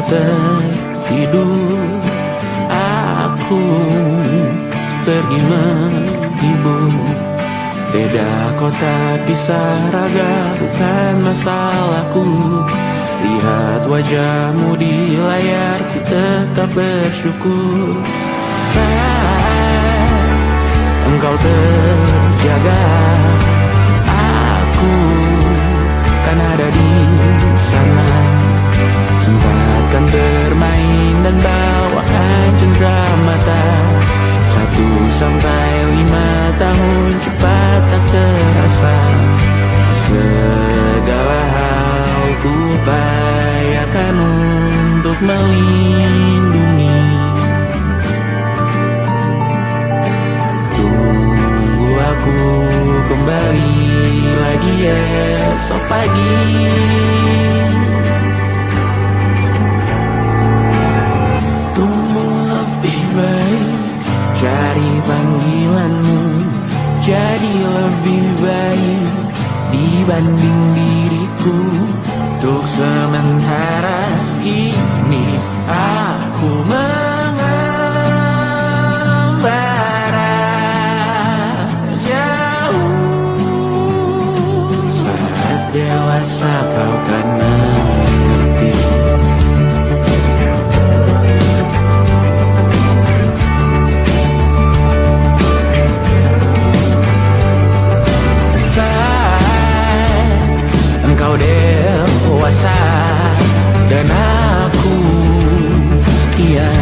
tertidur, aku pergi menghibur. Beda kota, pisah raga, bukan masalahku. Lihat wajahmu di layar, ku tetap bersyukur. Saat engkau terjaga, aku kan ada di sana. Sempatkan bermain dan bawaan cenderamata. 1-5 tahun cepat tak terasa. Segala hal ku upayakan untuk melindungi. Tunggu aku kembali lagi esok pagi. Tumbuh lebih baik, cari panggilanmu, jadi lebih baik dibanding diriku. Untuk sementara ini aku mengembara jauh. Saat dewasa kau kan mengerti. Engkau dewasa dan aku kian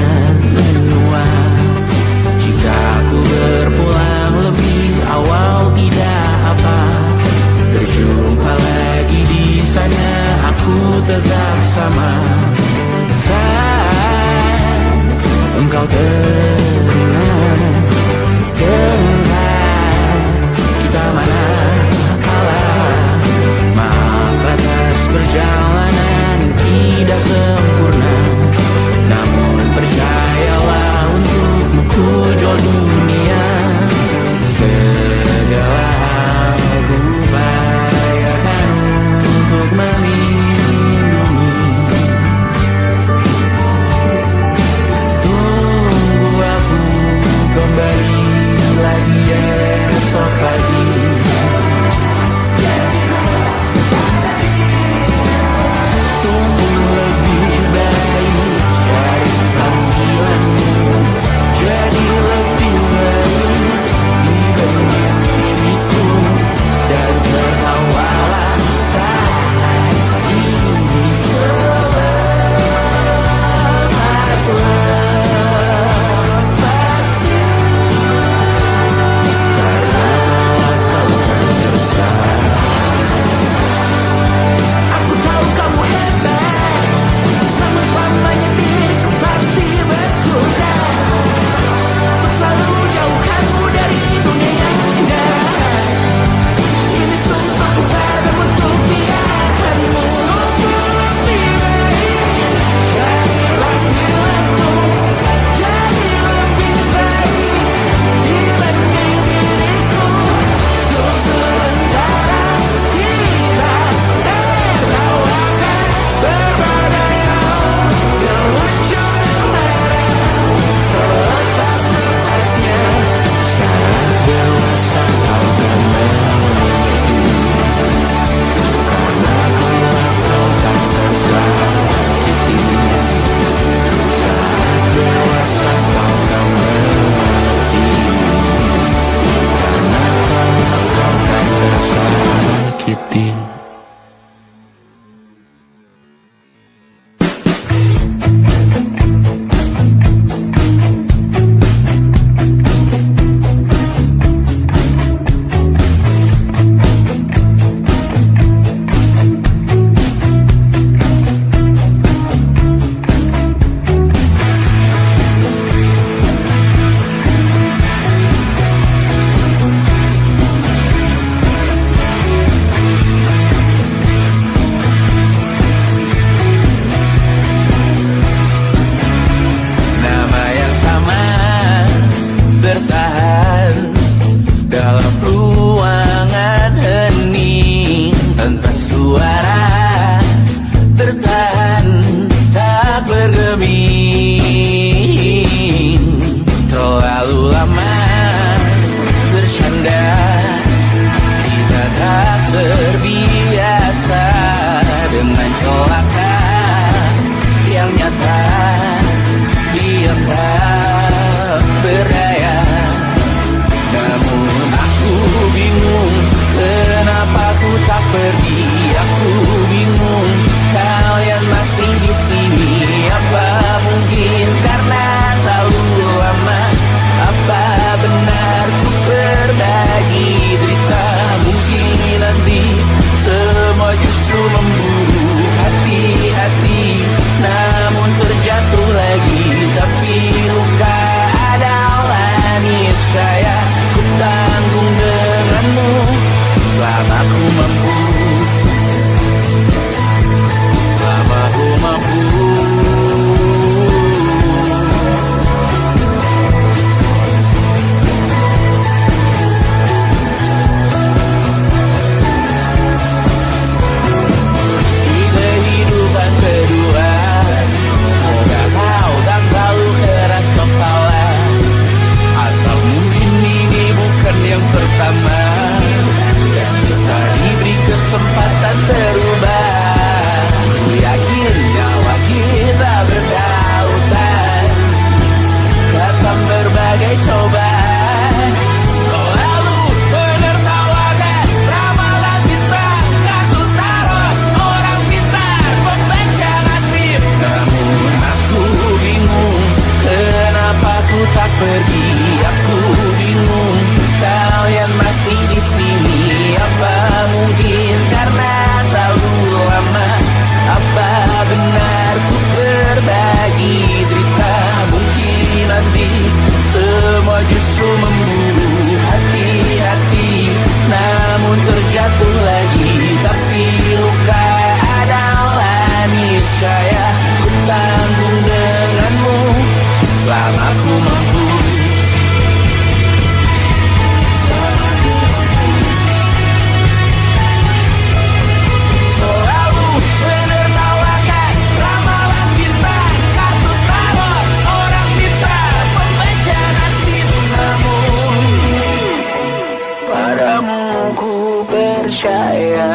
percaya.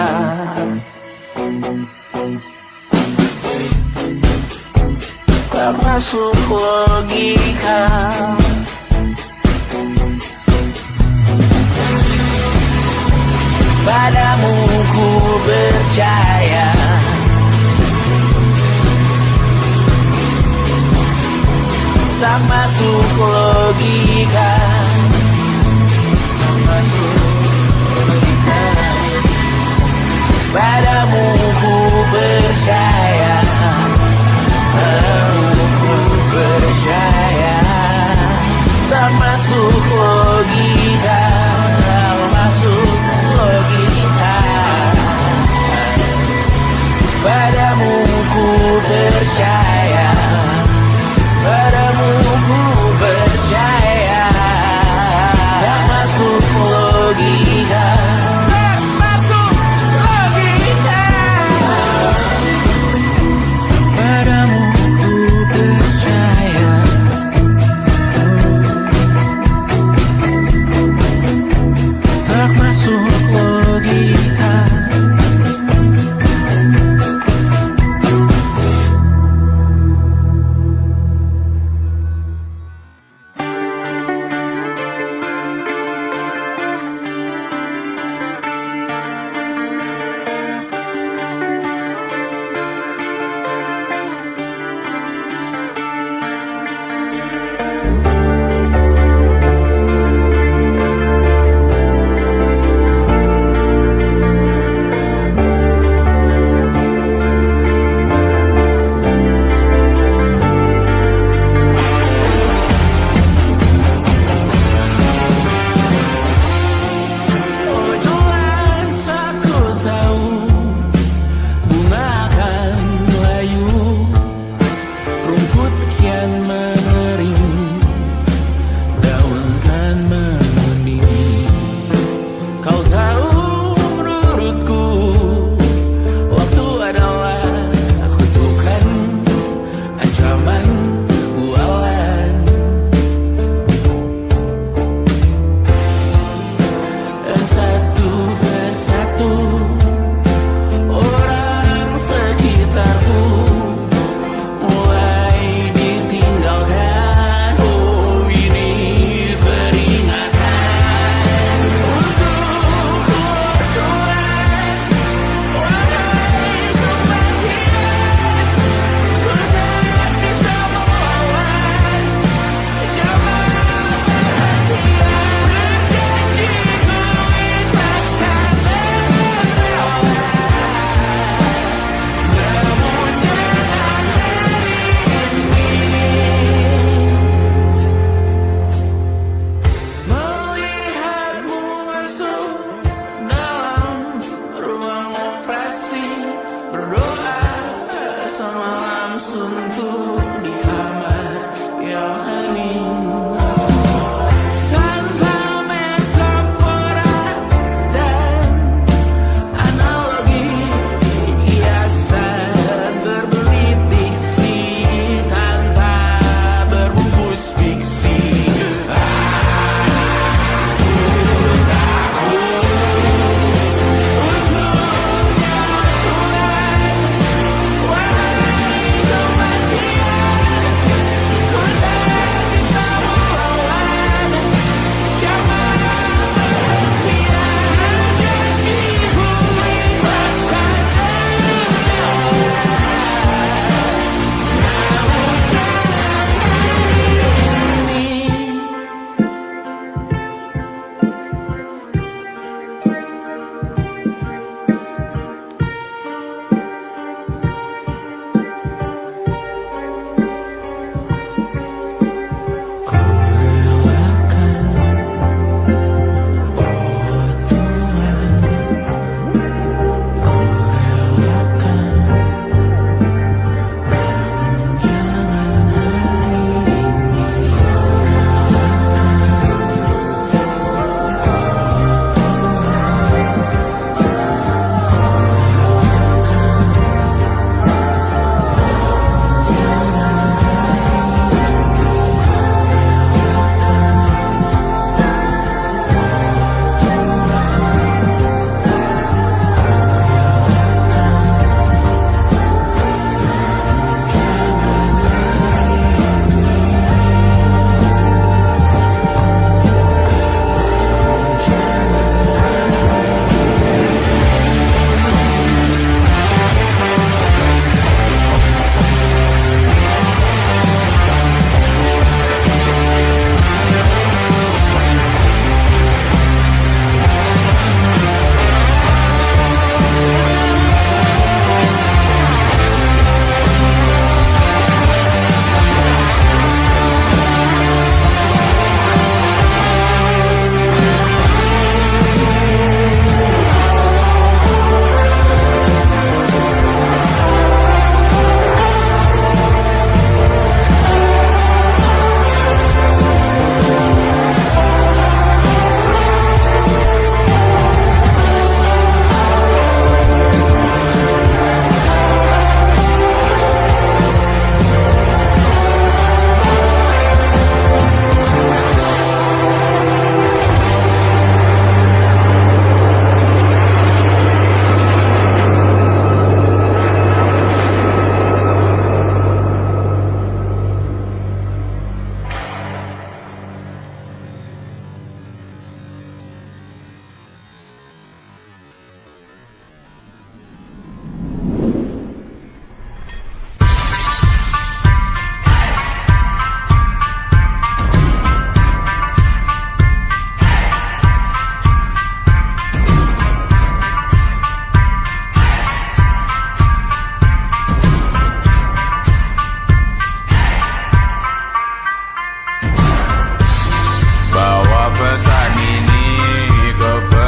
Tak masuk logika. Padamu ku percaya. Tak masuk logika. Tak masuk logika. Padamu ku percaya. Padamu ku percaya. Tak masuk logika. Tak masuk logika. Padamu ku percaya. Padamu ku percaya.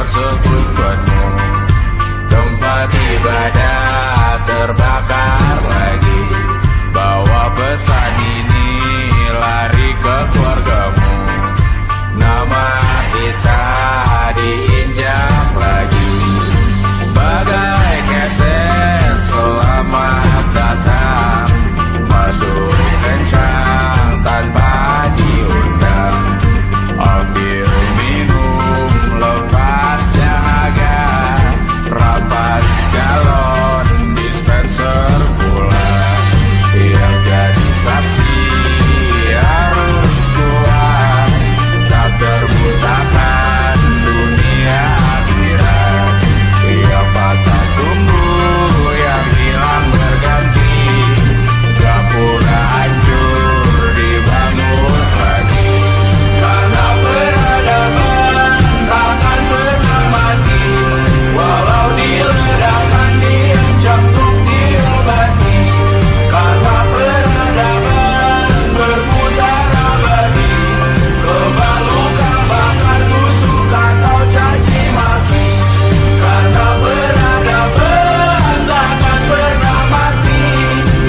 tersebut penuh. Tempat ibadah terbakar lagi. Bawa pesan ini lari ke keluargamu. Nama kita diinjak lagi. Bagai keset selamat datang. Masuk kencang tanpa diundang. Ambil minum lepas dahaga. Rampas galon dispenser pula. Yang jadi saksi harus kuat. Tak terbutakan dunia akhirat. Yang patah tumbuh, yang hilang berganti. Gapura hancur dibangun lagi. Karena peradaban takkan pernah mati. Walau diledakkan, diancam untuk diobati. Karena peradaban berputar abadi. Kebal luka bakar busuk atau caci maki. Karena peradaban takkan pernah mati.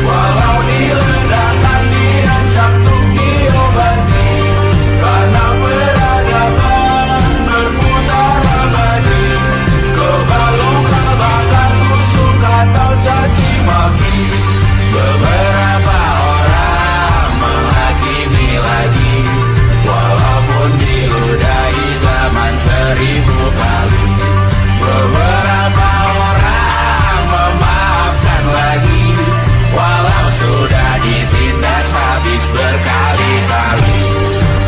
Walau diledakkan, diancam untuk diobati. Karena peradaban berputar abadi. Kebal luka bakar busuk atau caci maki. Beberapa orang menghakimi lagi. Walaupun diludahi zaman 1000 kali. Beberapa orang memaafkan lagi. Walau sudah ditindas habis berkali-kali.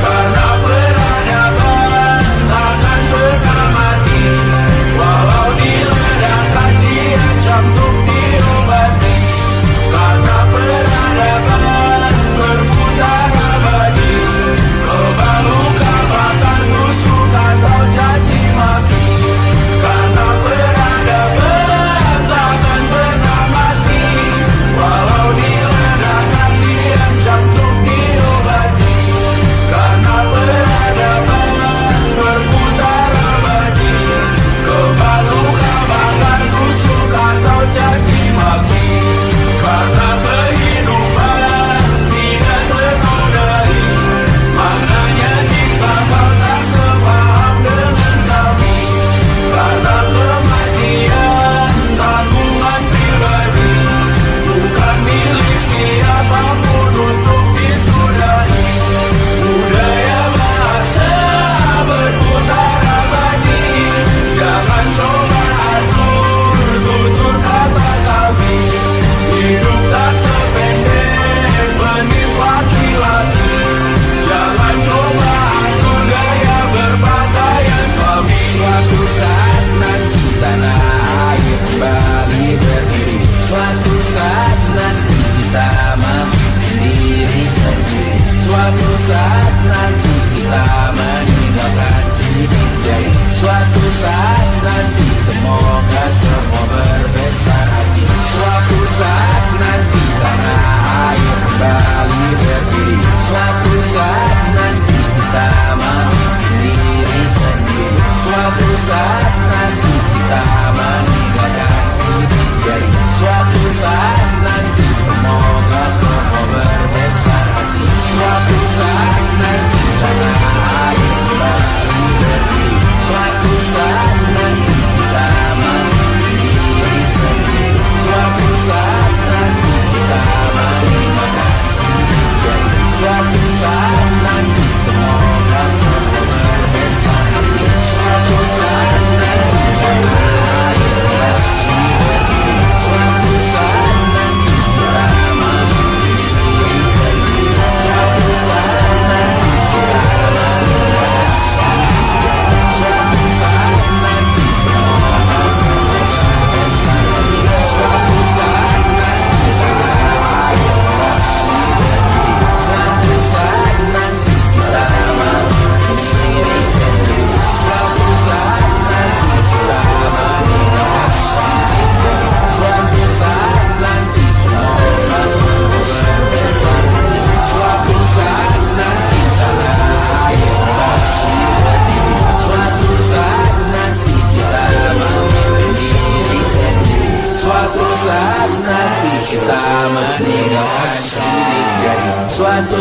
Karena peradaban takkan pernah mati. Walau diledakkan, diancam untuk diobati. Karena peradaban berputar abadi. Kebal luka bakar busuk atau caci maki. Karena peradaban takkan pernah mati. Walau diledakkan, diancam untuk diobati. Karena peradaban berputar abadi. Kebal luka bakar busuk atau caci maki. Karena kehidupan tidak ternodai. Maknanya jika kau tak sepaham dengan kami. Karena kematian tanggungan pribadi. Bukan milik siapapun untuk disudahi. Budaya bahasa berputar abadi. Jangan coba atur tutur kata kami. Hidup tak sependek benis laki-laki. Jangan coba atur gaya berpakaian kami. Suatu saat nanti tanah air kembali berdiri. Suatu saat nanti kita memiliki diri sendiri. Suatu saat nanti kita meninggalkan sidik jari. Suatu saat nanti semoga semua berbesar hati. Suatu saat nanti tanah air kembali berdiri. Suatu saat nanti kita memiliki diri sendiri. Suatu saat nanti kita meninggalkan sidik jari. Suatu saat nanti semoga semua berbesar hati. Suatu saat nanti tanah air kembali berdiri. Suatu saat nanti kita memiliki diri sendiri. Suatu saat nanti kita meninggalkan sidik jari.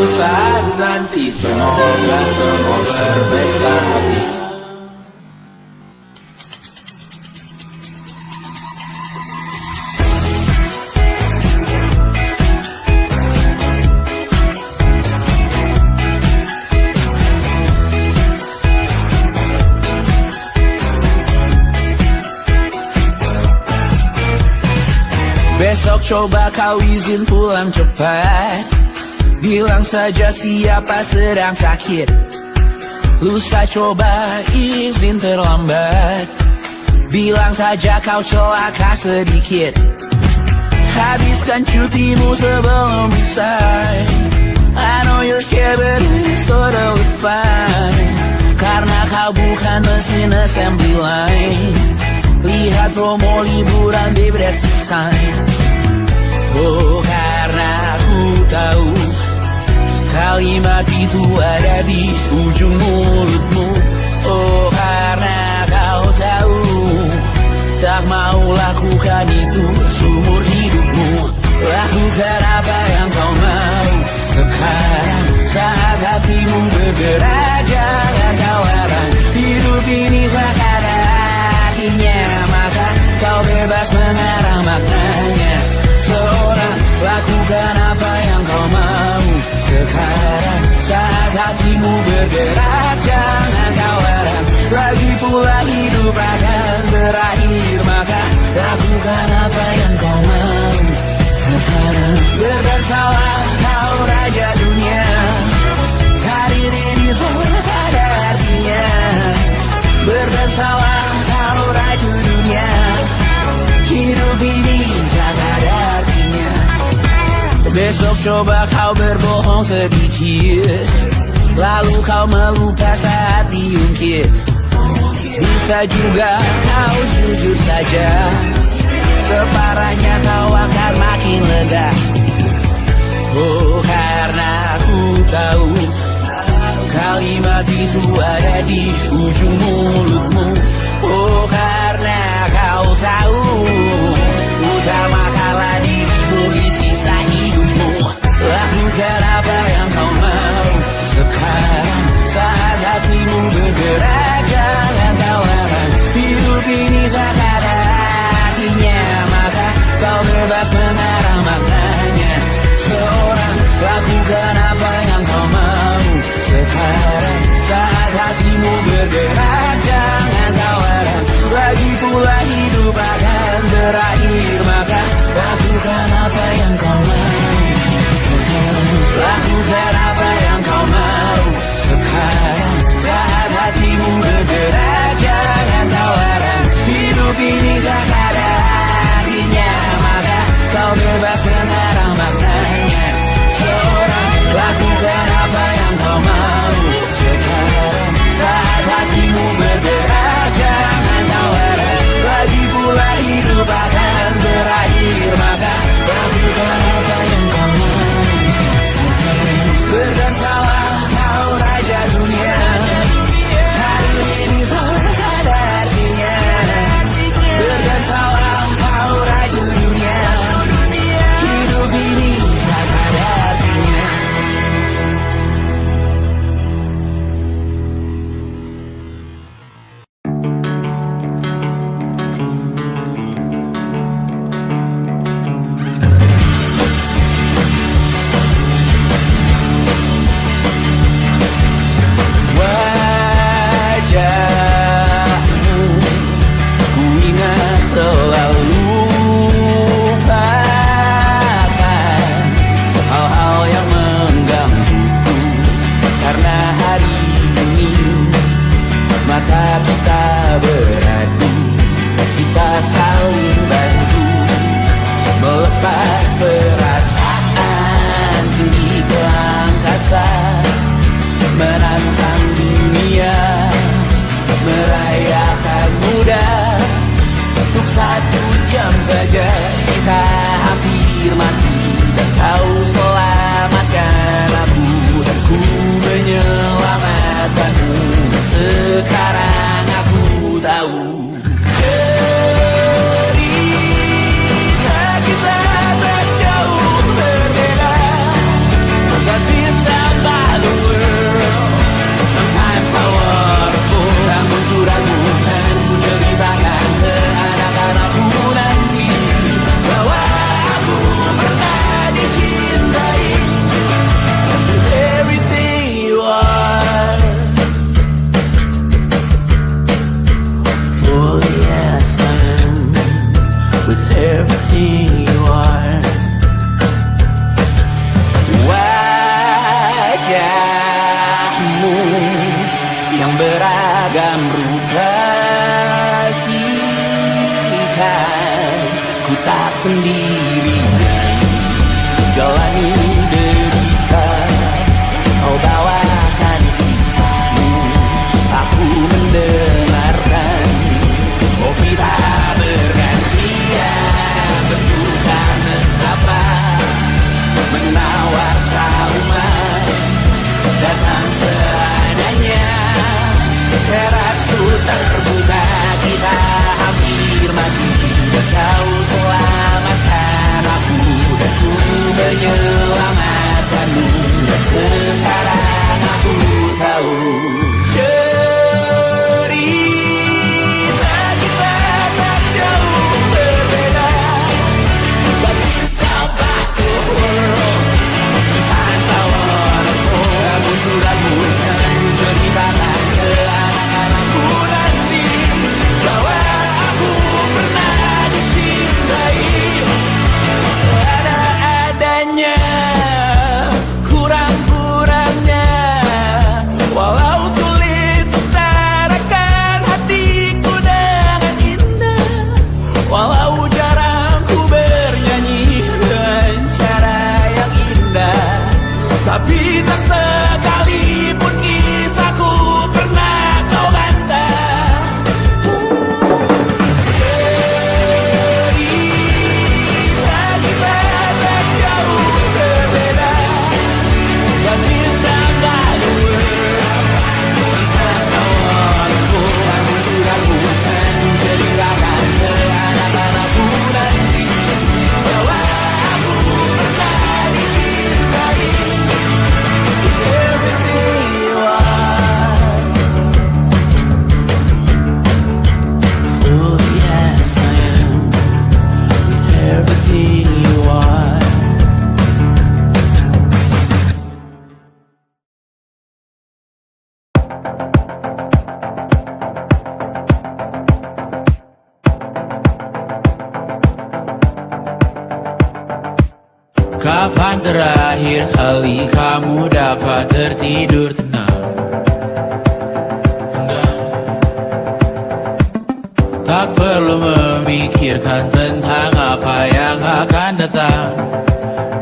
suatu saat nanti semoga semua berbesar hati. Besok coba kau izin pulang cepat. Bilang saja siapa sedang sakit. Lusa coba izin terlambat. Bilang saja kau celaka sedikit. Habiskan cutimu sebelum usai. I know you're scared but it's totally fine. Karena kau bukan mesin assembly line. Lihat promo liburan di Bread Sign. Oh, karena aku tahu kalimat itu ada di ujung mulutmu. Oh, karena kau tahu tak mau lakukan itu seumur hidupmu. Lakukan apa yang kau mau sekarang saat hatimu bergerak. Jangan kau larang hidup ini sekarang. Maka kau bebas mengarang maknanya. Seorang lakukan apa yang kau mau sekarang saat hatimu bergerak. Jangan kau larang. Lagi pula hidup akan berakhir. Maka lakukan apa yang kau mau sekarang. Berdansalah kau raja dunia. Karir ini tak ada artinya. Berdansalah kau raja dunia. Hidup ini tak ada artinya. Besok coba kau berbohong sedikit. Lalu kau melupa saat diungkit. Bisa juga kau jujur saja. Separahnya kau akan makin lega. Oh, karena aku tahu kalimat itu ada di ujung mulutmu. Oh, karena kau tahu utamakanlah dirimu di sisa hidupmu. Lakukan apa yang kau mau sekarang saat hatimu bergerak. Jangan kau larang. Hidup ini tak ada artinya. Maka kau bebas mengarang maknanya. Seorang lakukan apa yang kau mau sekarang saat hatimu bergerak. Jangan kau larang. Lagi pula hidup akan berakhir. Maka lakukan apa yang kau mau sekarang. Lakukan apa yang kau mau sekarang saat hatimu bergerak. Jangan kau larang. Hidup ini tak ada artinya. Maka kau bebas mengarang maknanya. Seorang lakukan apa yang kau mau sekarang saat hatimu bergerak. Jangan kau larang. Lagi pula hidup akan berakhir. Maka lakukan apa yang kau mau sekarang. Berdansalah kau raja dunia. Hari ini tak ada artinya. Berdansalah kau raja dunia. Hidup ini tak ada artinya. Wajahmu ku ingat selalu. Lupakan hal-hal yang menggangguku. Karena hari ini mata kita beradu. Kita saling bantu melepas perasaan tinggi ke angkasa. Menantang dunia, merayakan muda. Untuk 1 jam saja kita hampir mati. Dan kau selamatkan aku. Dan ku menyelamatkanmu. Sekarang aku tahu cerita kita tak jauh berbeda. Dan bintang sendirian jalani derita, kau bawakan kisahmu, aku mendengarkan. Oh kita bergantian bentukan nestapa, menawar trauma, datang seadanya. Terasku terbuka, kita hampir mati, kau selamatkan aku dan ku menyelamatkanmu. Dan sekarang aku tahu cerita kita tak jauh berbeda, but kita back to world. Sometimes I wanna go. Kamu sudah bukan ceritakan ke anak-anakku nanti bahwa aku pernah dicintai seadanya, kurang-kurangnya. Walau sulit utarakan hatiku dengan indah, walau jarang ku bernyanyi dengan cara yang indah, tapi tak sekalipun kisahku pernah kau bantah. Cerita kita tak jauh berbeda, but kita berdua. Sometimes I wanna go. Kamu sudah bukan ceritakan ke anak-anakku nanti bahwa aku pernah dicintai. Everything you are, fully as I am, with everything you are. Kapan terakhir kali kamu dapat tertidur tenang? Enggak. Tak perlu memikirkan tentang apa yang akan datang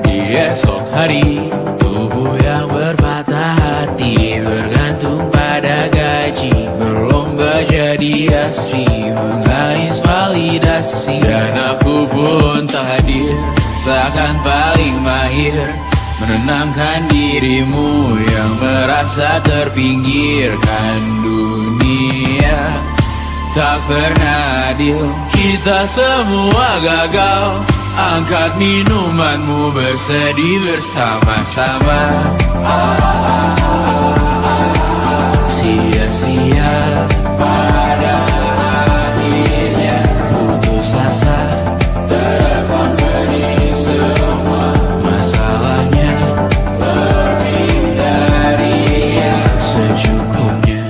di esok hari. Tubuh yang berpatah hati bergantung pada gaji, berlomba jadi asri, mengais validasi. Dan aku pun tak hadir, seakan paling mahir menenangkan dirimu yang merasa terpinggirkan dunia. Tak pernah adil, kita semua gagal. Angkat minumanmu, bersedih bersama-sama. Sia-sia pada akhirnya putus asa, terekam benih semua masalahnya, lebih dari yang secukupnya.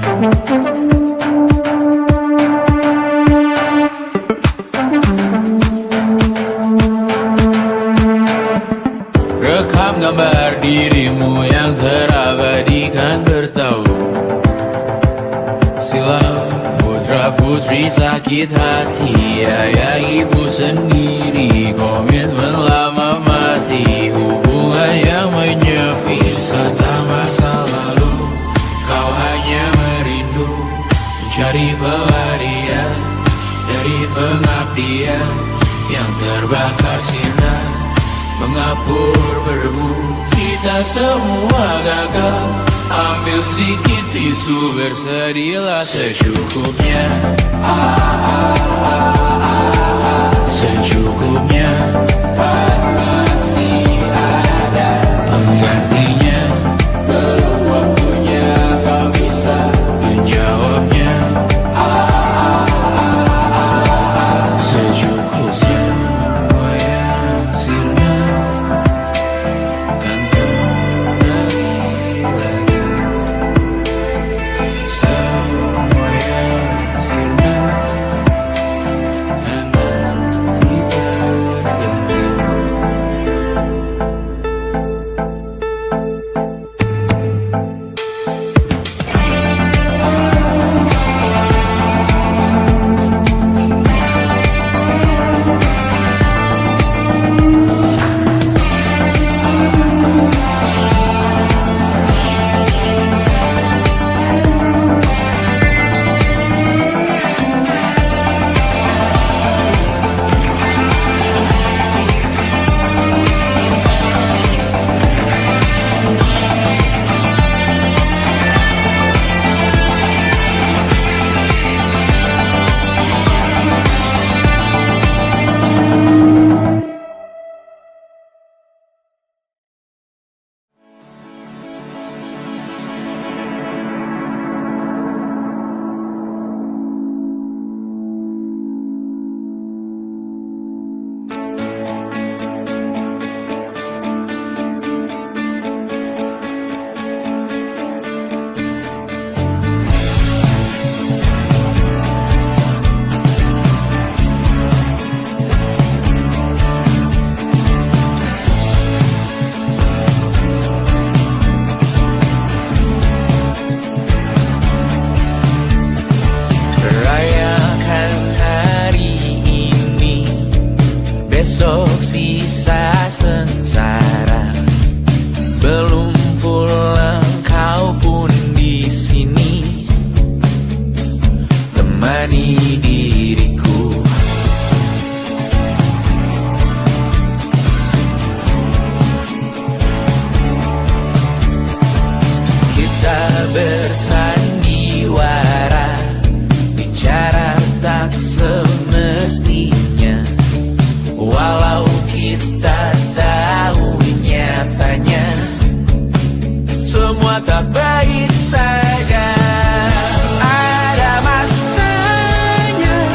Rekam gambar dirimu yang terabadikan bertahun silam. Putra putri sakit hati, ayah ibu sendiri, komitmen lama mati, hubungan yang menyepi. Wisata masa lalu, kau hanya merindu, mencari pelarian dari pengabdian yang terbakar sinar, mengapur berdebu. Kita semua gagal, ambil sedikit tisu, bersedihlah secukupnya. Secukupnya, kan masih ada penggantinya. Belum waktunya kau bisa menjawabnya. Secukupnya, wayang sirna kan kembali lagi. Semua yang menemani diriku. Kita bersandiwara, bicara tak semestinya, walau kita tahu nyatanya semua tak baik saja. Ada masanya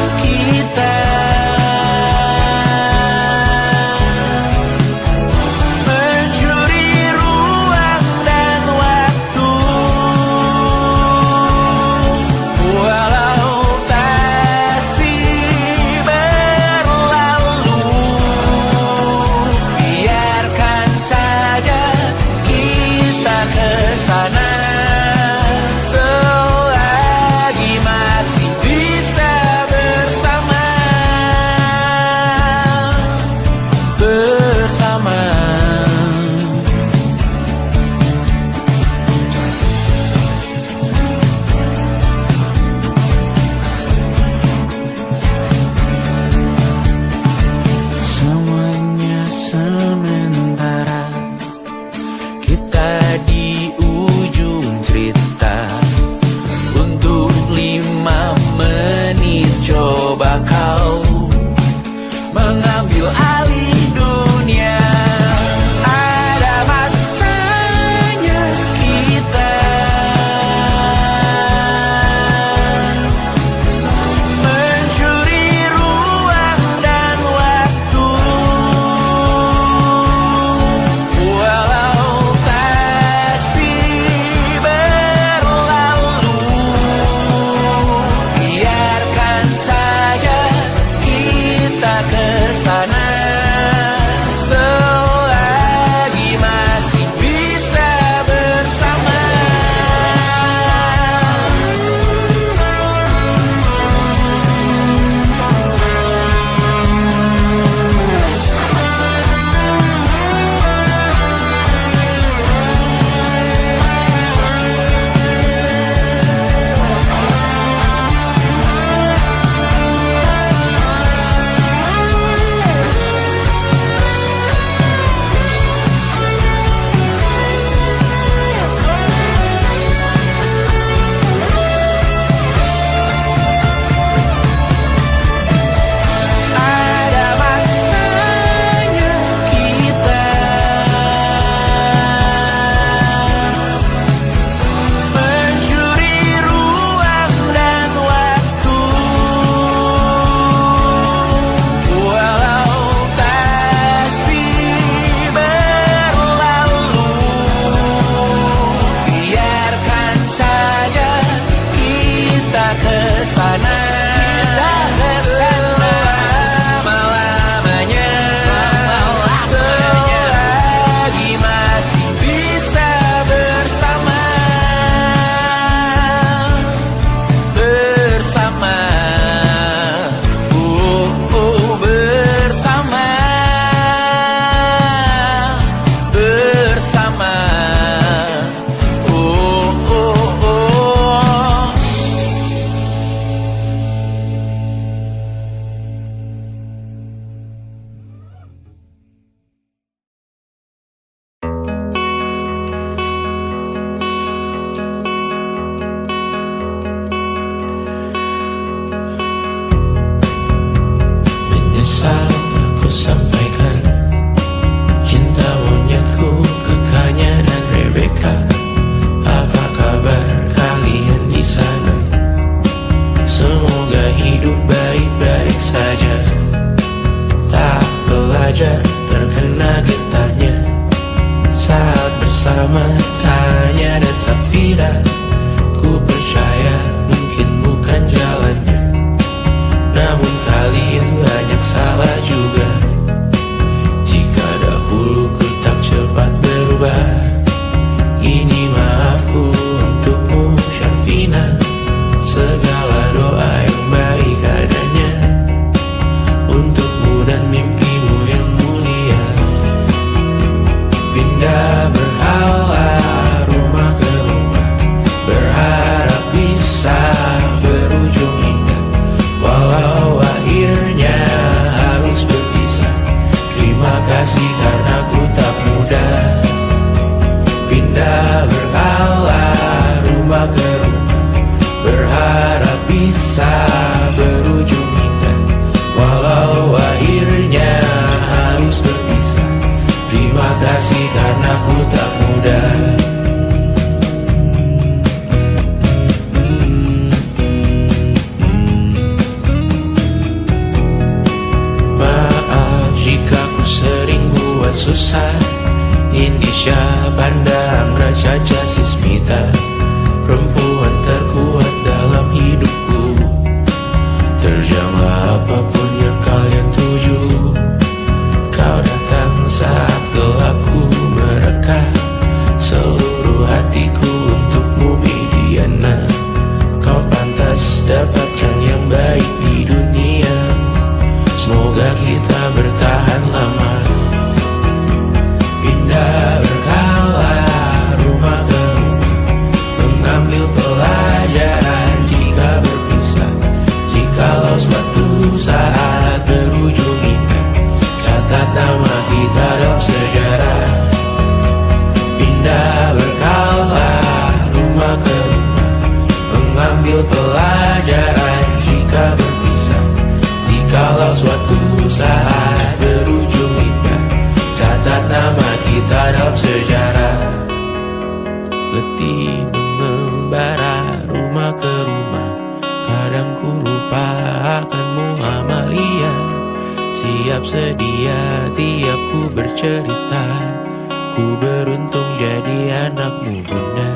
susah. Indonesia pandang Raja Jasismita, perempuan terkuat dalam hidupku. Terjanglah apapun yang kalian tuju. Kau datang saat gelapku mereka, seluruh hatiku untukmu Mediana. Kau pantas dapatkan yang baik di dunia. Semoga kita bertahan lama. Pindah berkala rumah ke rumah, mengambil pelajaran jika berpisah. Jikalau suatu saat berujung indah, catat nama kita dalam sejarah. Pindah berkala rumah ke rumah, mengambil pelajaran jika berpisah. Jikalau suatu saat berujung indah, catat nama kita dalam sejarah. Letih mengembara rumah ke rumah, kadang ku lupa akanmu Amalia. Siap sedia tiap ku bercerita, ku beruntung jadi anakmu bunda.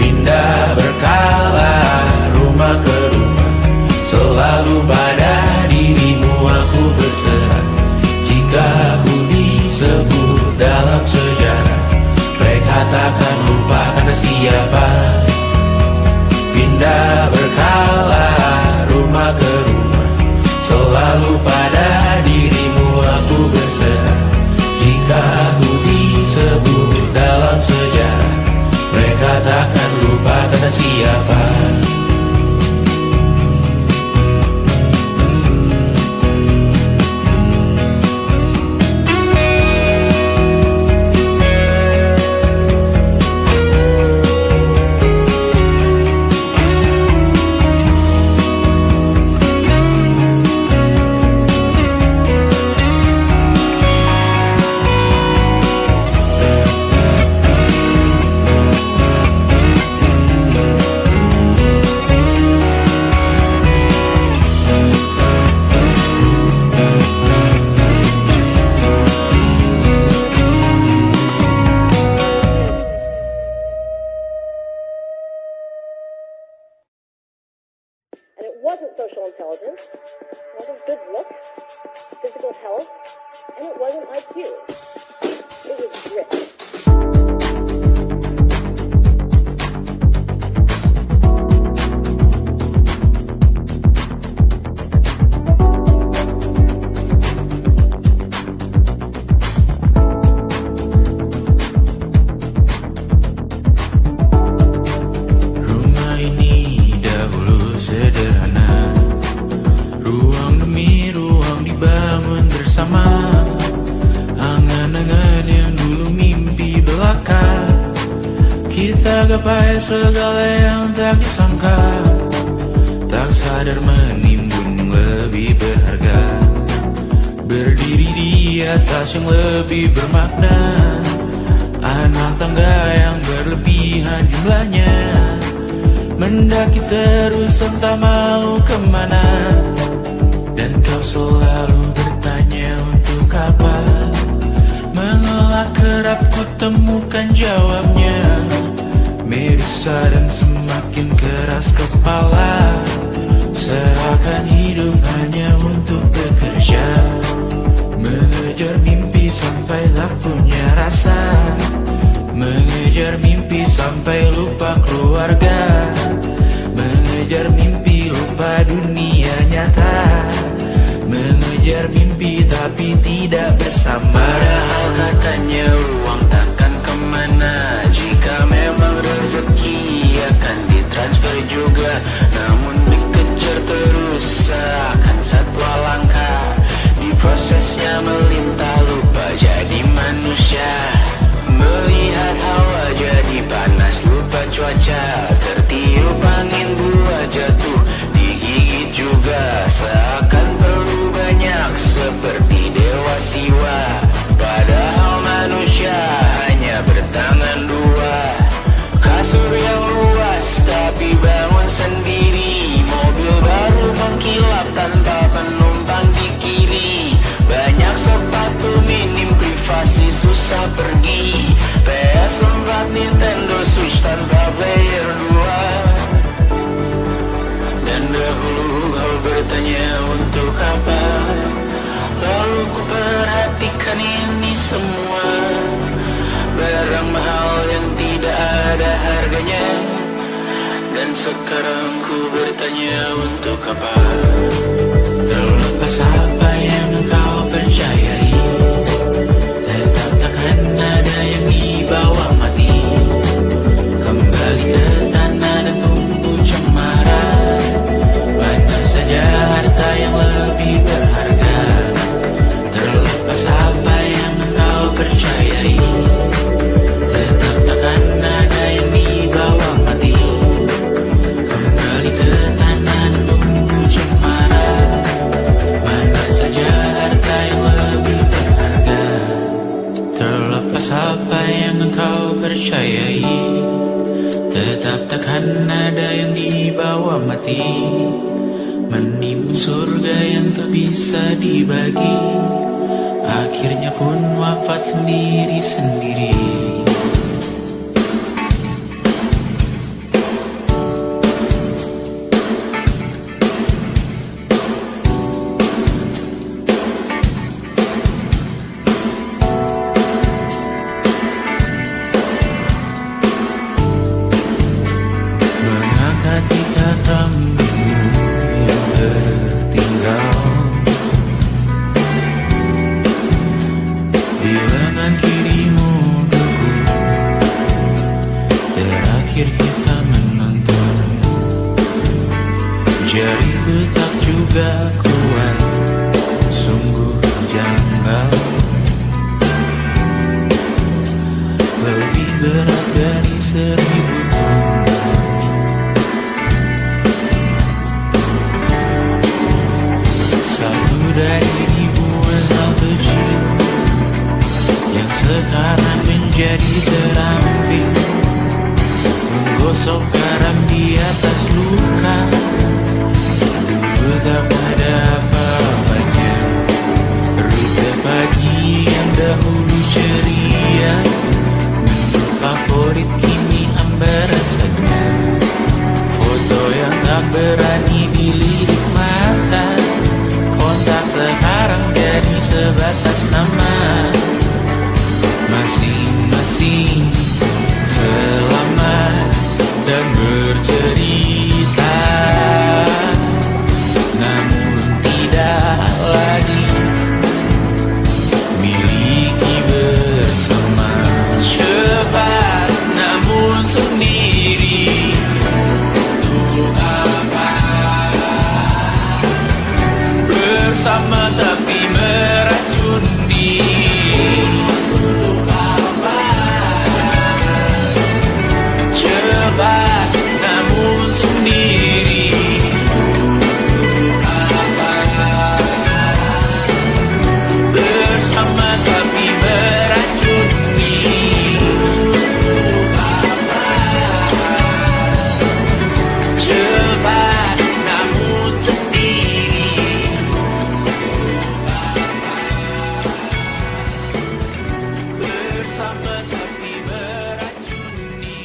Pindah berkala rumah ke rumah, selalu pada dirimu aku berserah. Jika aku disebut dalam sejarah, mereka takkan lupa karena siapa. Pindah berkala rumah ke rumah, selalu pada dirimu aku berserah. Jika aku disebut dalam sejarah, mereka takkan lupa karena siapa. And it wasn't social intelligence, it wasn't good looks, physical health, and it wasn't IQ. It was grit. Rumah ini dahulu sederhana, ruang demi ruang dibangun bersama. Angan-angan yang dulu mimpi belaka, kita gapai segala yang tak disangka. Tak sadar menimbun yang lebih berharga, berdiri di atas yang lebih bermakna. Anak tangga yang berlebihan jumlahnya, mendaki terus entah mau kemana. Dan kau selalu bertanya untuk apa, mengelak kerap ku temukan jawabnya. Merisa dan semakin keras kepala, serahkan hidup hanya untuk bekerja. Mengejar mimpi sampai tak punya rasa, mengejar mimpi sampai lupa keluarga, mengejar mimpi lupa dunia nyata, mengejar mimpi tapi tidak bersama. Padahal katanya uang takkan kemana, jika memang rezeki akan ditransfer juga. Namun dikejar terus seakan satwa langka, di prosesnya melintah lupa jadi manusia. Melihat hawa jadi panas lupa cuaca, tertiup angin buah jatuh digigit juga. Seakan perlu banyak seperti dewa untuk apa? Lalu ku perhatikan ini semua, barang mahal yang tidak ada harganya. Dan sekarang ku bertanya untuk apa? Terlepas apa yang engkau percayai, tetap takkan ada yang dibawa mati. Kembali ke tanah dan tumbuh cemara. Mana saja harta yang lebih berharga. Terlepas apa yang engkau percayai, tetap takkan ada yang dibawa mati. Kembali ke tanah dan tumbuh cemara. Mana saja harta yang lebih berharga. Terlepas apa yang engkau percayai, tetap takkan ada yang dibawa mati. Menimbun surga yang tak bisa dibagi, akhirnya pun wafat sendiri-sendiri. Mengangkat ikat rambutmu yang tertinggal di lengan kirimu teguh. Terakhir kita menonton, jariku tak juga kuat, sungguh janggal. Lebih berat dari 1000 ton. Satu dari ribuan hal kecil yang sekarang menjadi terampil, menggosok garam di atas luka. Dulu tak ada apa-apanya, rute pagi yang dahulu ceria, menu favorit kini hambar rasanya. Foto yang tak berani dilirik mata, kontak sekarang jadi sebatas nama. Masing-masing selamat dan bercerita, namun tidak lagi miliki bersama. Cepat namun sendiri, untuk apa? Bersama tapi meracuni. Cepat namun sendiri, bersama tapi meracuni. Cepat namun sendiri, bersama tapi meracuni.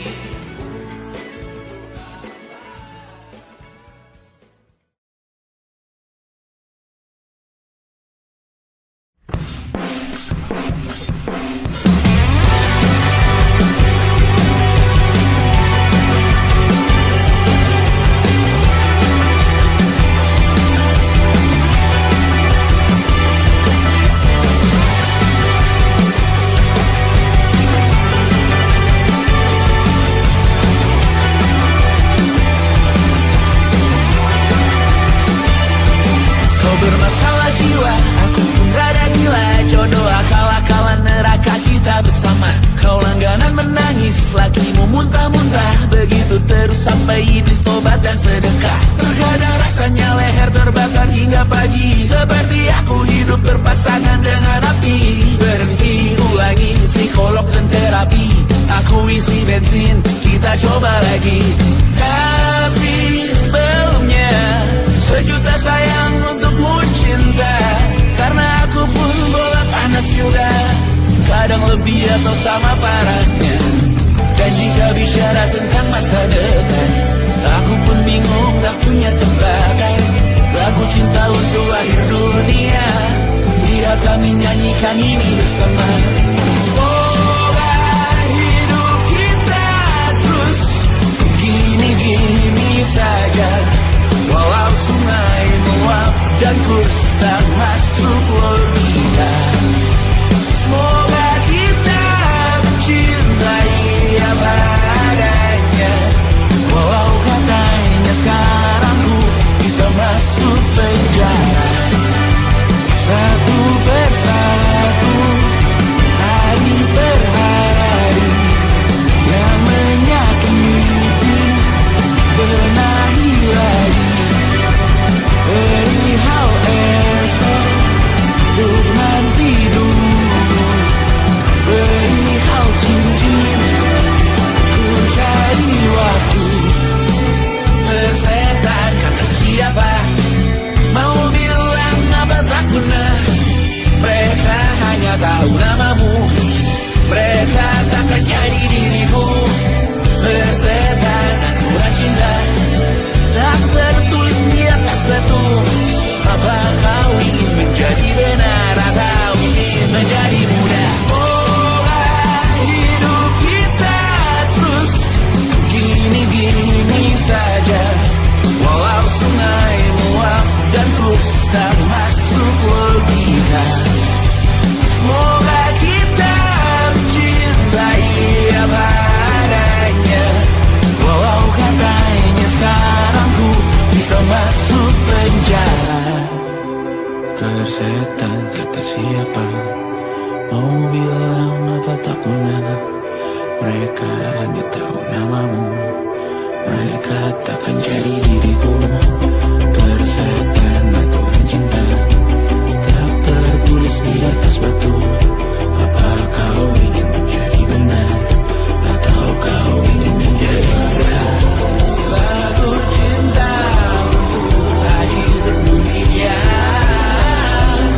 Kau bermasalah jiwa, aku pun rada gila. Jodoh akal-akalan neraka kita bersama. Kau langganan menangis, lakimu muntah-muntah. Begitu terus sampai iblis tobat dan sedekah. Terkadang rasanya leher terbakar hingga pagi, seperti aku hidup berpasangan dengan api. Berhenti, ulangi psikolog dan terapi. Aku isi bensin, kita coba lagi. Tapi sebelumnya, sejuta sayang untukmu cinta. Karena aku pun bola panas juga, kadang lebih atau sama parahnya. Dan jika bicara tentang masa depan, aku pun bingung tak punya tebakan. Lagu cinta untuk bisa masuk penjara. Tersetan kata siapa, mau bilang apa tak guna. Mereka hanya tahu namamu, mereka takkan jadi diriku. Tersetan aturan cinta tak tertulis di atas batu. Apa kau ingin menjadi benar, atau kau ingin menjadi liar? Lagu cinta untuk akhir dunia.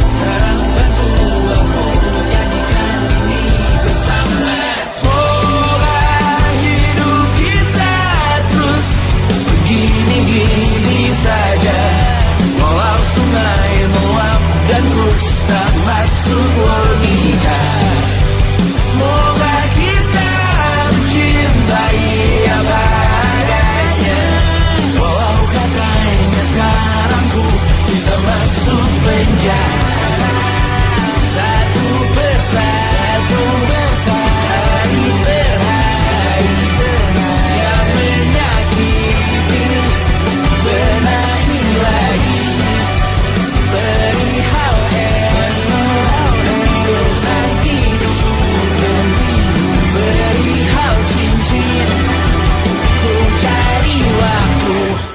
Sekarang bantu aku menyanyikan ini bersama. Semoga hidup kita terus begini-gini saja, walau sungai meluap dan terus tak masuk logika. Semoga kita mencintai apa adanya, walau katanya sekarang ku bisa masuk penjara. Satu persatu, hari per hari, yang menyakiti benahi lagi. Perihal esok, urusan tidur, perihal cincin, ku cari waktu.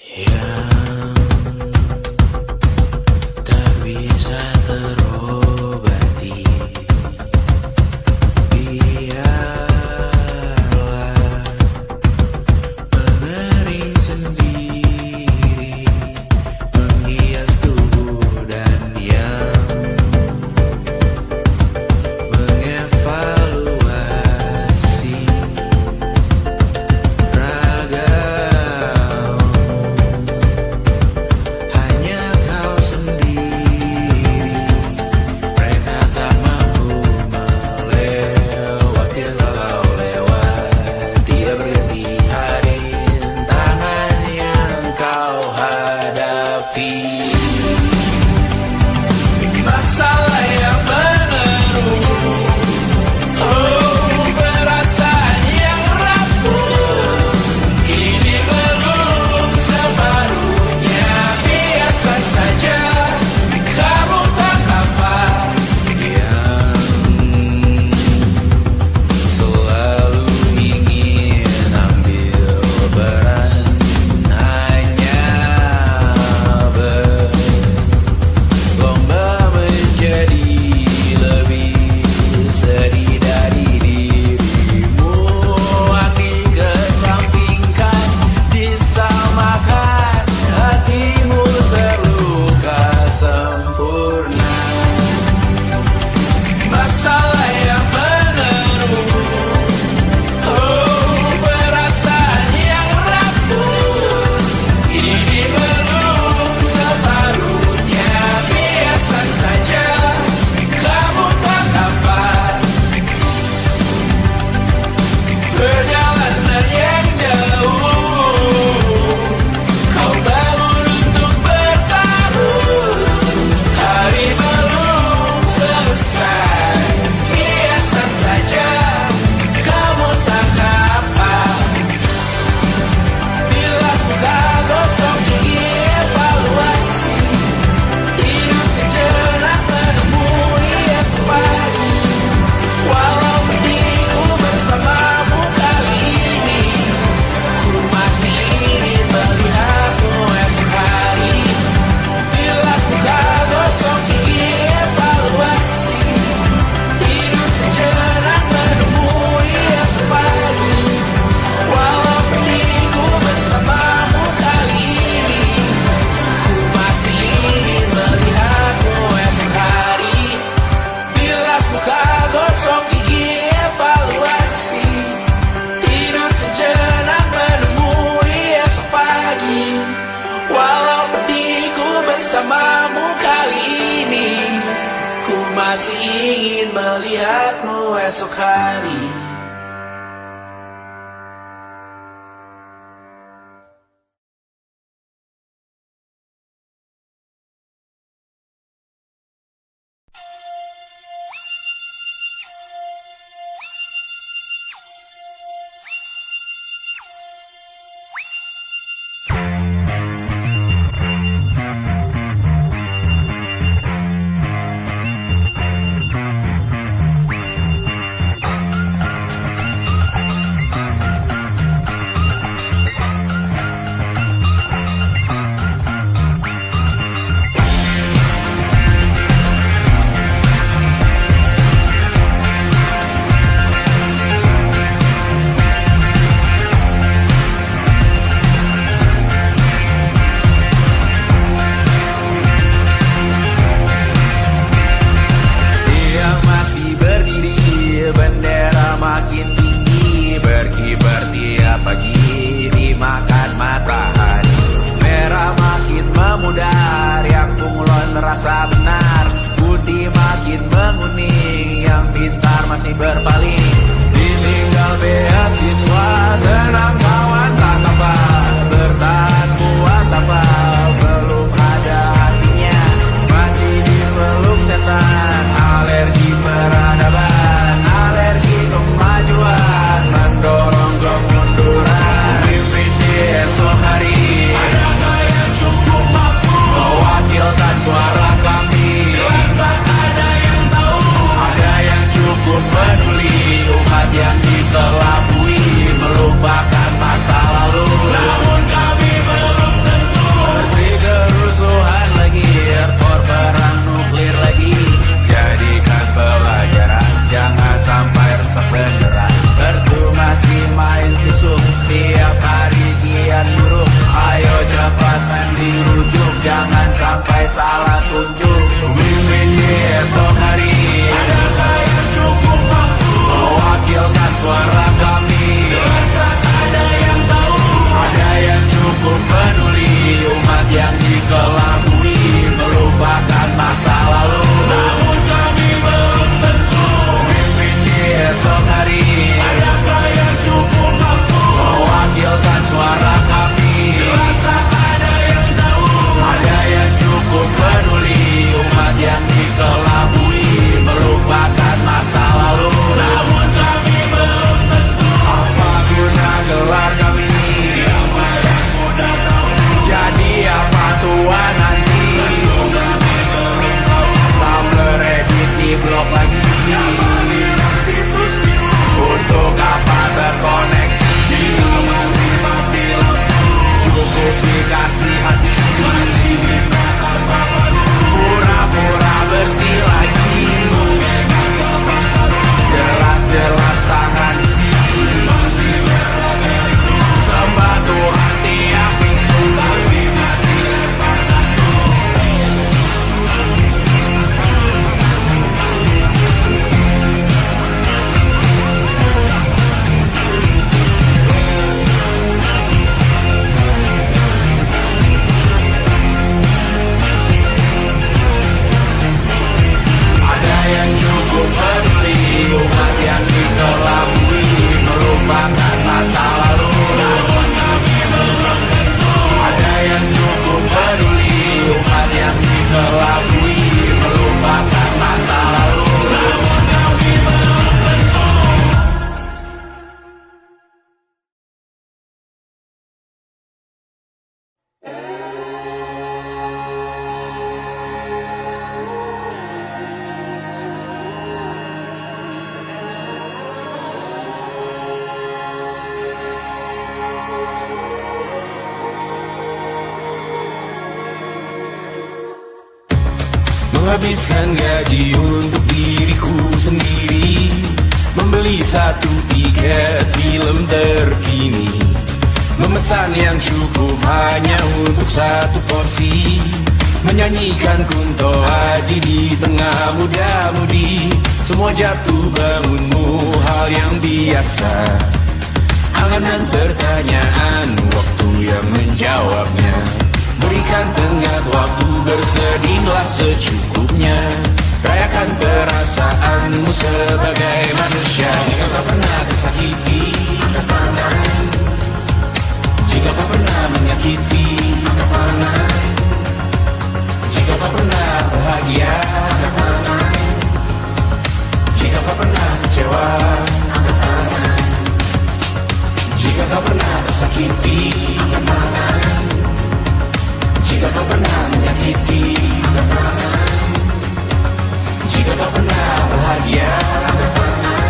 Yang tak bisa terobati, biarlah mengering sendiri, menghias tubuh dan yang mengevaluasi ragam. Hanya kau sendiri, mereka tak mampu melewati walau lewat. Tidak berganti hari, tangan yang kau hadapi. Masalah yang menerus, oh perasaan yang rapuh. Ini belum separuhnya, biasa saja. Kamu tak apa yang selalu ingin ambil peran, hanya berlomba menjadi lebih sedih dari dirimu. Dikesampingkan, disamakan, hatimu terluka sempurna. Masalah yang menerus, oh perasaan yang rapuh. Ini belum separuhnya, biasa saja. Kamu tak apa perjalanan yang jauh. Kau bangun untuk bertaruh, hari belum selesai, biasa saja. Kamu tak apa. Bilas muka gosok gigi evaluasi, tidur sejenak menemui esok pagi. Walau mendingku bersamamu kali ini, ku masih ingin melihatmu esok hari. Bilas muka gosok gigi evaluasi, tidur sejenak menemui esok pagi. Walau mendingku bersamamu kali ini, ku masih ingin melihatmu esok hari. Bilas muka gosok gigi evaluasi, tidur sejenak menemui esok pagi. Walau pedihku bersamamu kali ini, ku masih ingin melihatmu esok hari. makin tinggi, berkibar tiap pagi dimakan matahari. Merah makin memudar, yang bunglon merasa benar. Putih makin menguning, yang pintar masih berpaling. Ditinggal beasiswa, tenang kawan tak apa, bertahan kuat apa, belum ada hatinya, masih dipeluk setan. Alergi peradaban, alergi kemajuan, mendorong kemunduran. Mimpin di esok hari, adakah yang cukup mampu mewakilkan suara kami? Jelas tak ada yang tahu, ada yang cukup peduli, umat yang dikelabui, melupakan masa lalu. Namun kami belum tentu seperti kerusuhan lagi, rekor perang nuklir lagi. Jadikan pelajaran, jangan sampai rusak beneran. Ertu masih main tusuk, tiap hari kian buruk. Ayo cepat mandi rujuk, jangan sampai salah tunjuk. Mimpin di esok hari, adakah yang cukup mampu mewakilkan suara kami? Jelas tak ada yang tahu, ada yang cukup peduli, umat yang dikelabui, melupakan masa lalu. Namun kami belum tentu mimpin di esok hari, adakah yang cukup mampu mewakilkan suara kami? Jelas tak ada yang tahu, ada yang cukup peduli, umat yang dikelabui, melupakan masa lalu. Namun kami belum tentu apa guna gelar kami? Siapa yang sudah tahu, jadi apa tua nanti? Kami belum tahu, Tumblr edit di blog lagi. Siapa bilang situs biru, untuk apa terkoneksi? Jika masih mati lampu, cukup dikasih hati. Masih mintakan baru, pura-pura bersih lagi. Jelas-jelas tangan isi, masih berlaga-liku. Sembah Tuhan tiap minggu, tapi masih lempar batu. Ada yang cukup peduli, umat yang dikelabui, melupakan masa lalu. Namun kami belum tentu, ada yang cukup peduli, umat yang dikelabui, melupakan masa lalu. Namun kami belum tentu. Menghabiskan gaji untuk diriku sendiri, membeli satu tiket film terkini, memesan yang cukup hanya untuk satu porsi, menyanyikan Kunto Aji di tengah muda-mudi. Semua jatuh bangunmu hal yang biasa, angan dan pertanyaan, waktu yang menjawabnya. Berikan tengah waktu, bersedihlah secukupnya. Rayakan perasaanmu sebagai manusia. Jika kau pernah tersakiti, maka pernah. Jika kau pernah menyakiti, maka pernah. Jika kau pernah bahagia, maka pernah. Jika kau pernah kecewa, maka pernah. Jika kau pernah tersakiti, maka pernah. Jika kau pernah menyakiti, maka pernah. Jika kau pernah bahagia, maka pernah.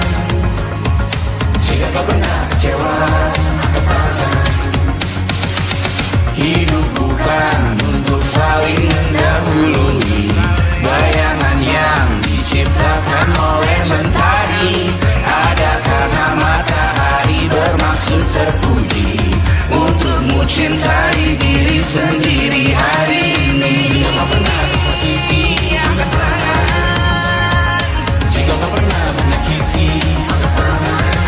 Jika kau pernah kecewa, maka pernah. Hidup bukan untuk saling mendahului, bayangan yang diciptakan oleh mentari. Ada karena matahari bermaksud terpuji, untukmu cintai diri sendiri hari ini. Jika kau pernah tersakiti, angkat tangan. Jika kau pernah menyakiti, angkat tangan.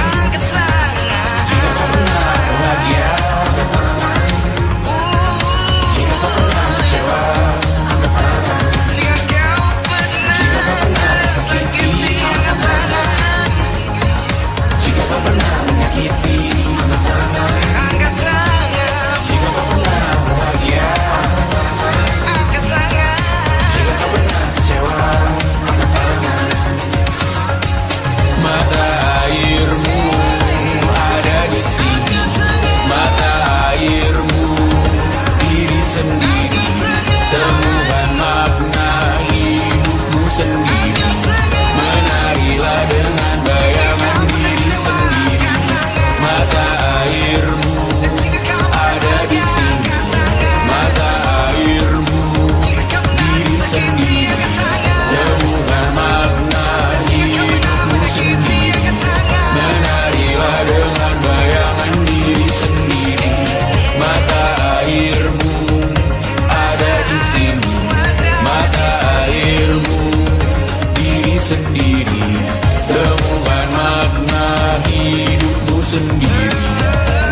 sendiri.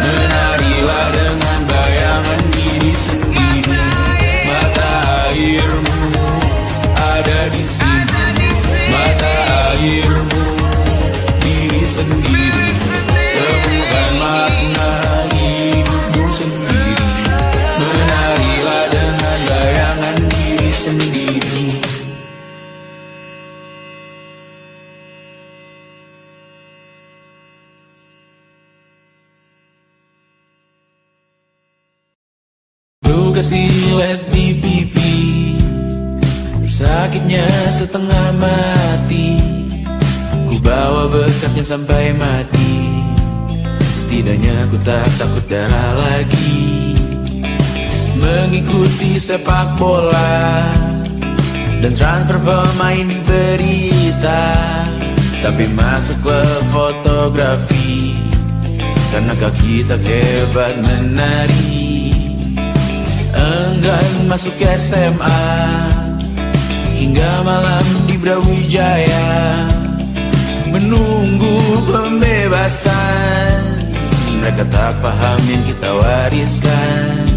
Menarilah dengan bayangan diri sendiri. Mata airmu ada di sini. Mata airmu diri sendiri. Temukan makna hidupmu sendiri. Menarilah dengan bayangan diri sendiri. Lukas dilet di pipi, sakitnya setengah mati. Ku bawa bekasnya sampai mati. Setidaknya ku tak takut darah lagi. Mengikuti sepak bola dan transfer pemain di berita, tapi masuk ke fotografi karena kaki tak hebat menari. Enggan masuk SMA hingga malam di Brawijaya, menunggu pembebasan. Mereka tak paham yang kita wariskan.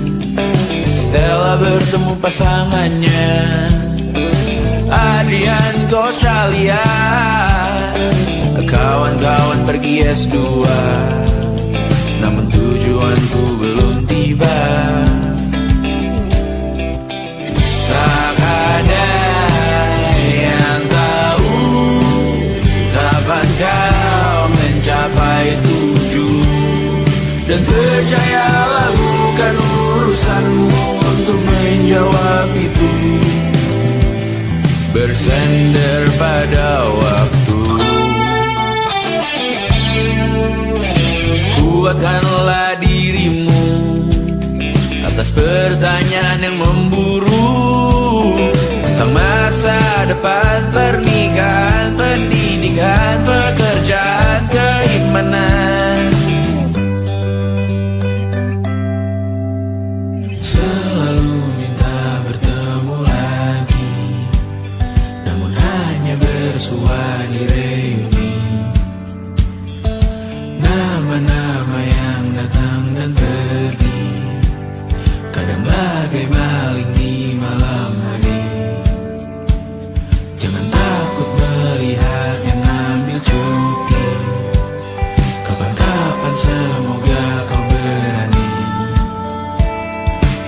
Stella bertemu pasangannya, Adrian ke Australia. Kawan-kawan pergi S2, namun tujuanku belum tiba. Tak ada yang tahu kapan kau mencapai tujuh. Dan percayalah bukan urusanmu untuk menjawab itu. Bersender pada waktu. Kuatkanlah dirimu atas pertanyaan yang memburu tentang masa depan, pernikahan, pendidikan, pekerjaan, keimanan. Selalu minta bertemu lagi, namun hanya bersua di reuni. Nama-nama yang datang dan pergi, kadang bagai maling di malam hari. Jangan takut melihat yang ambil cuti. Kapan-kapan semoga kau berani.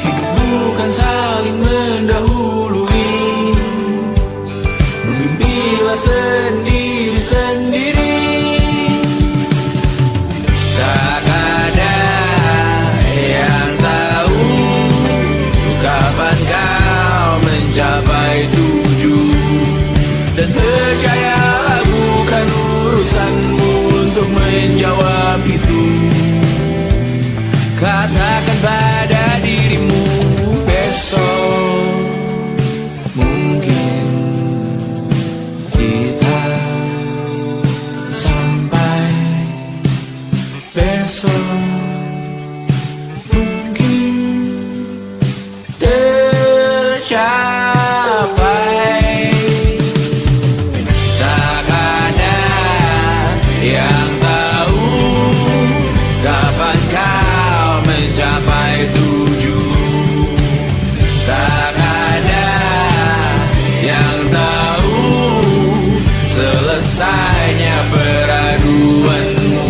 Hidup bukan saling mendahului. Bermimpilah sendiri-sendiri. Tak ada yang tahu kapan kau mencapai tujuh. Dan percayalah bukan urusanmu untuk menjawab itu. Katakan pada dirimu besok mungkin kita sampai. Besok mungkin tercapai. Tak ada yang tahu kapan kau mencapai tujuh. Tak ada yang tahu selesainya peraduanmu.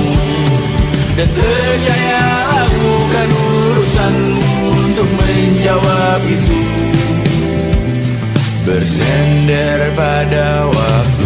Dan percayalah bukan urusanmu untuk menjawab itu. Bersender pada waktu.